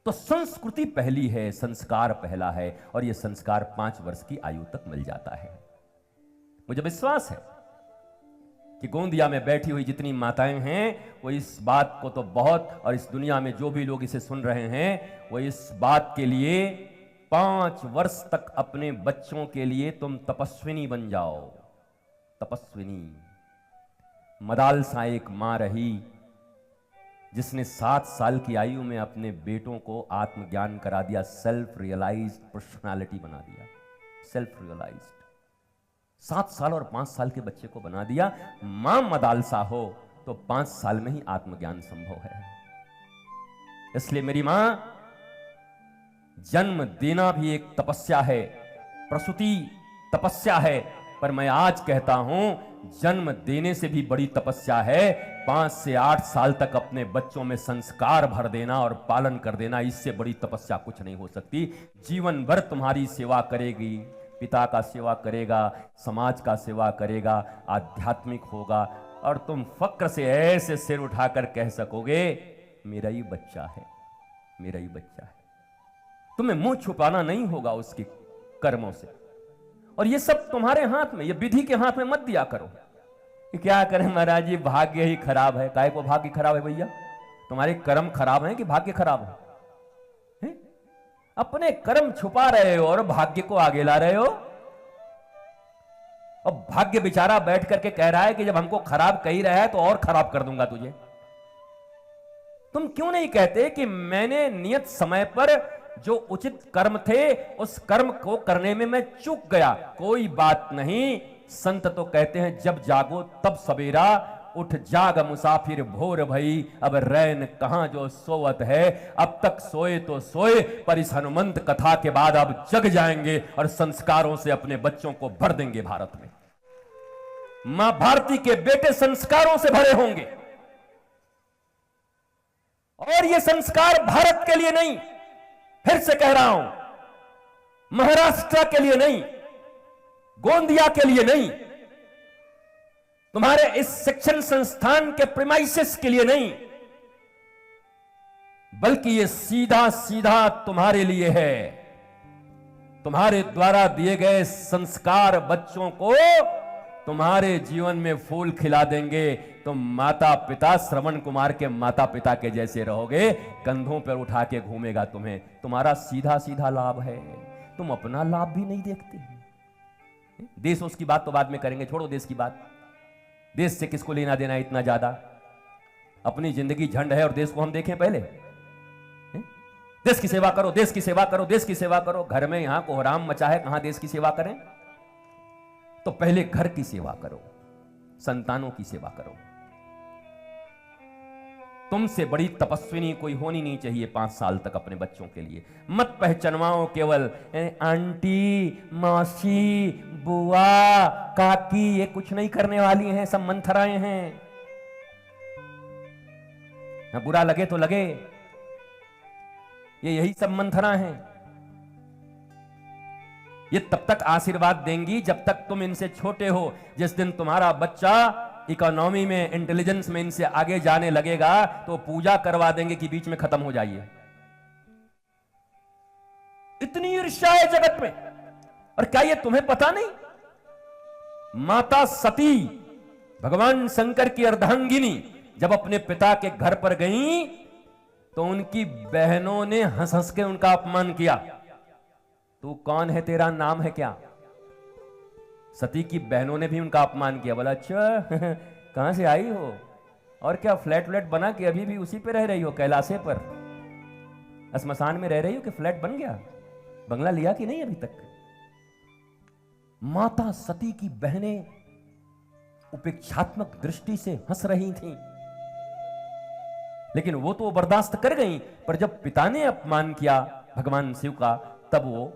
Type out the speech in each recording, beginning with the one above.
तो संस्कृति पहली है, संस्कार पहला है, और यह संस्कार 5 वर्ष की आयु तक मिल जाता है। मुझे विश्वास है कि गोंदिया में बैठी हुई जितनी माताएं हैं वो इस बात को तो बहुत, और इस दुनिया में जो भी लोग इसे सुन रहे हैं वो इस बात के लिए 5 वर्ष तक अपने बच्चों के लिए तुम तपस्विनी बन जाओ। तपस्विनी। मदालसा एक मां रही जिसने 7 साल की आयु में अपने बेटों को आत्मज्ञान करा दिया, सेल्फ रियलाइज्ड पर्सनालिटी बना दिया। सेल्फ रियलाइज्ड 7 साल और 5 साल के बच्चे को बना दिया। मां मदालसा हो तो 5 साल में ही आत्मज्ञान संभव है। इसलिए मेरी मां, जन्म देना भी एक तपस्या है, प्रसूति तपस्या है, पर मैं आज कहता हूं जन्म देने से भी बड़ी तपस्या है 5 से 8 साल तक अपने बच्चों में संस्कार भर देना और पालन कर देना। इससे बड़ी तपस्या कुछ नहीं हो सकती। जीवन भर तुम्हारी सेवा करेगी, पिता का सेवा करेगा, समाज का सेवा करेगा, आध्यात्मिक होगा, और तुम फक्र से ऐसे सिर उठाकर कह सकोगे मेरा ही बच्चा है, मेरा ही बच्चा है। तुम्हें मुंह छुपाना नहीं होगा उसके कर्मों से। और ये सब तुम्हारे हाथ में, ये विधि के हाथ में मत दिया करो कि क्या करें महाराज जी भाग्य ही खराब है। काहे को भाग्य खराब है भैया? तुम्हारे कर्म खराब हैं कि भाग्य खराब है? अपने कर्म छुपा रहे हो और भाग्य को आगे ला रहे हो। और भाग्य बेचारा बैठ करके कह रहा है कि जब हमको खराब कही रहा है तो और खराब कर दूंगा तुझे। तुम क्यों नहीं कहते कि मैंने नियत समय पर जो उचित कर्म थे उस कर्म को करने में मैं चूक गया, कोई बात नहीं। संत तो कहते हैं जब जागो तब सवेरा, उठ जाग मुसाफिर भोर भई, अब रैन कहां जो सोवत है। अब तक सोए तो सोए, पर इस हनुमंत कथा के बाद अब जग जाएंगे और संस्कारों से अपने बच्चों को भर देंगे। भारत में मां भारती के बेटे संस्कारों से भरे होंगे, और ये संस्कार भारत के लिए नहीं, फिर से कह रहा हूं, महाराष्ट्र के लिए नहीं, गोंदिया के लिए नहीं, तुम्हारे इस शिक्षण संस्थान के प्रीमाइसेस के लिए नहीं, बल्कि ये सीधा सीधा तुम्हारे लिए है। तुम्हारे द्वारा दिए गए संस्कार बच्चों को तुम्हारे जीवन में फूल खिला देंगे। तुम माता पिता, श्रवण कुमार के माता पिता के जैसे रहोगे, कंधों पर उठा के घूमेगा तुम्हें। तुम्हारा सीधा सीधा लाभ है, तुम अपना लाभ भी नहीं देखते। देश उसकी बात तो बाद में करेंगे, छोड़ो देश की बात। देश से किसको लेना देना इतना ज्यादा? अपनी जिंदगी झंड है और देश को हम देखें पहले। देश की सेवा करो, देश की सेवा करो, देश की सेवा करो। घर में यहां कोहराम मचा है, कहां देश की सेवा करें? तो पहले घर की सेवा करो, संतानों की सेवा करो। तुमसे बड़ी तपस्विनी कोई होनी नहीं चाहिए 5 साल तक अपने बच्चों के लिए। मत पहचानवाओ केवल आंटी, मौसी, बुआ, काकी, ये कुछ नहीं करने वाली हैं, सब मंथराएं हैं। बुरा लगे तो लगे, ये यही सब मंथरा हैं। ये तब तक आशीर्वाद देंगी जब तक तुम इनसे छोटे हो। जिस दिन तुम्हारा बच्चा इकोनॉमी में, इंटेलिजेंस में इनसे आगे जाने लगेगा तो पूजा करवा देंगे कि बीच में खत्म हो जाइए। इतनी ईर्ष्या है जगत में। और क्या ये तुम्हें पता नहीं? माता सती, भगवान शंकर की अर्धांगिनी, जब अपने पिता के घर पर गई तो उनकी बहनों ने हंस हंस के उनका अपमान किया। तू कौन है, तेरा नाम है क्या? सती की बहनों ने भी उनका अपमान किया। बोला अच्छा कहां से आई हो, और क्या फ्लैट व्लैट बना के अभी भी उसी पे रह रही हो, कैलाशे पर श्मशान में रह रही हो कि फ्लैट बन गया, बंगला लिया कि नहीं अभी तक? माता सती की बहनें उपेक्षात्मक दृष्टि से हंस रही थीं, लेकिन वो तो बर्दाश्त कर गई। पर जब पिता ने अपमान किया भगवान शिव का, तब वो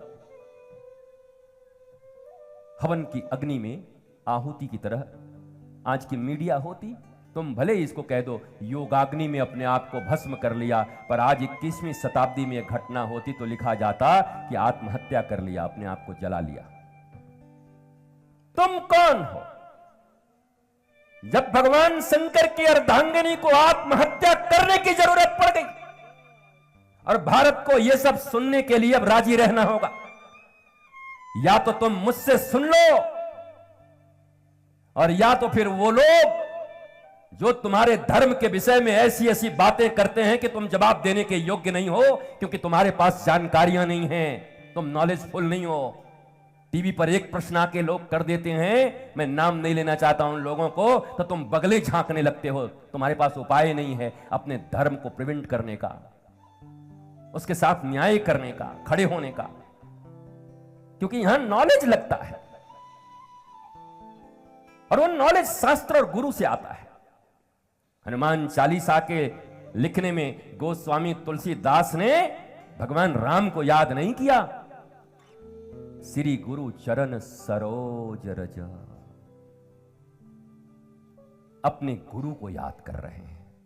हवन की अग्नि में आहुति की तरह, आज की मीडिया होती, तुम भले इसको कह दो योगाग्नि में अपने आप को भस्म कर लिया, पर आज 21वीं शताब्दी में यह घटना होती तो लिखा जाता कि आत्महत्या कर लिया, अपने आप को जला लिया। तुम कौन हो? जब भगवान शंकर की अर्धांगिनी को आत्महत्या करने की जरूरत पड़ गई और भारत को यह सब सुनने के लिए अब राजी रहना होगा। या तो तुम मुझसे सुन लो, और या तो फिर वो लोग जो तुम्हारे धर्म के विषय में ऐसी ऐसी बातें करते हैं कि तुम जवाब देने के योग्य नहीं हो, क्योंकि तुम्हारे पास जानकारियां नहीं हैं, तुम नॉलेजफुल नहीं हो। टीवी पर एक प्रश्न आके लोग कर देते हैं, मैं नाम नहीं लेना चाहता उन लोगों को, तो तुम बगले झांकने लगते हो। तुम्हारे पास उपाय नहीं है अपने धर्म को प्रिवेंट करने का, उसके साथ न्याय करने का, खड़े होने का, क्योंकि यहां नॉलेज लगता है, और वो नॉलेज शास्त्र और गुरु से आता है। हनुमान चालीसा के लिखने में गोस्वामी तुलसीदास ने भगवान राम को याद नहीं किया, श्री गुरु चरण सरोज रज, अपने गुरु को याद कर रहे हैं।